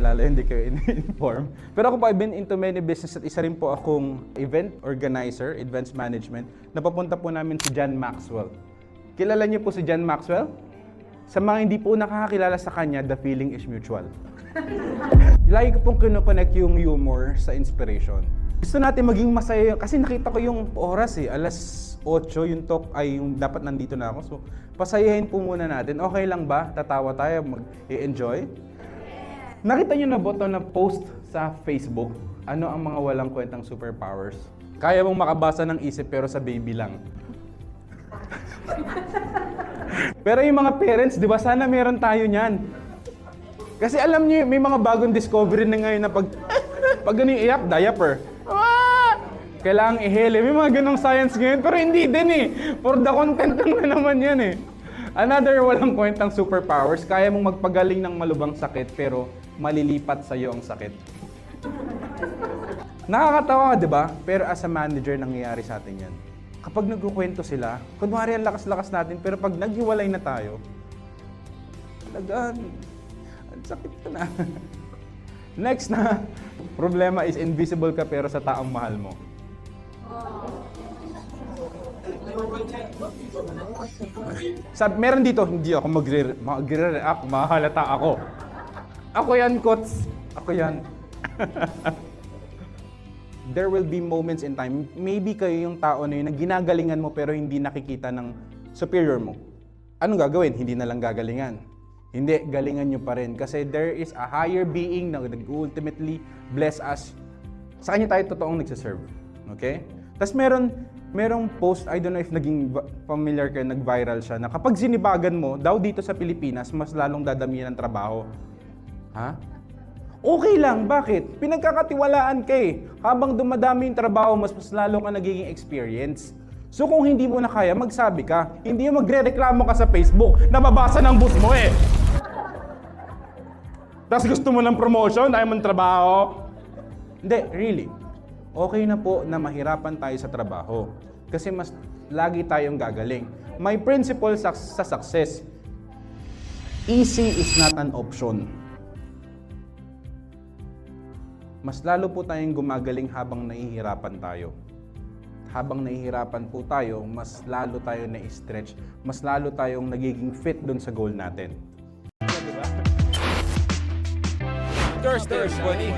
lalo hindi kayo in-inform. Pero ako po, I've been into many business at isa rin po akong event organizer, events management. Napapunta po namin si John Maxwell. Kilala niyo po si John Maxwell? Sa mga hindi po nakakakilala sa kanya, the feeling is mutual. Lagi ko pong kinoconnect yung humor sa inspiration. Gusto natin maging masaya kasi nakita ko yung oras alas 8 yung talk ay yung dapat nandito na ako. So, pasayahin po muna natin. Okay lang ba? Tatawa tayo, mag-i-enjoy? Nakita nyo na ba ito na post sa Facebook? Ano ang mga walang kwentang superpowers? Kaya mong makabasa ng isip pero sa baby lang. Pero yung mga parents, di ba, sana meron tayo niyan. Kasi alam niyo, may mga bagong discovery na ngayon na pag ganun yung iyak, diaper. Kailangang ihele. May mga ganong science ngayon, pero hindi din For the content lang na naman yan Another walang kwentang superpowers, kaya mong magpagaling ng malubhang sakit, pero malilipat sa'yo ang sakit. Nakakatawa, di ba? Pero as a manager, nangyayari sa atin yan. Kapag nagkukwento sila, kunwari ang lakas-lakas natin, pero pag naghiwalay na tayo, talagang, ang sakit ka na. Next na, problema is invisible ka pero sa taong mahal mo. Meron dito, hindi ako magre-react, mahalata ako. Ako yan, Kots. Ako yan. There will be moments in time, maybe kayo yung tao na yun na ginagalingan mo pero hindi nakikita ng superior mo. Anong gagawin? Hindi na lang gagalingan. Hindi, galingan nyo pa rin. Kasi there is a higher being na ultimately bless us. Sa kanya tayo totoong nagsiserve. Okay? Tapos merong post, I don't know if naging familiar kayo, nag-viral siya, na kapag sinibagan mo, daw dito sa Pilipinas, mas lalong dadamihan ng trabaho. Ha? Okay lang, bakit? Pinagkakatiwalaan ka Habang dumadami yung trabaho, mas lalo ka nagiging experience. So kung hindi mo na kaya, magsabi ka. Hindi yung magre-reklamo ka sa Facebook, nababasa ng boss mo Tapos gusto mo ng promotion, ayaw mo ng trabaho. Hindi, really. Okay na po na mahirapan tayo sa trabaho. Kasi mas lagi tayong gagaling. My principle sa success, easy is not an option. Mas lalo po tayong gumagaling habang nahihirapan tayo. Habang nahihirapan po tayo, mas lalo tayo na-stretch, mas lalo tayong nagiging fit dun sa goal natin. Thursday, everybody.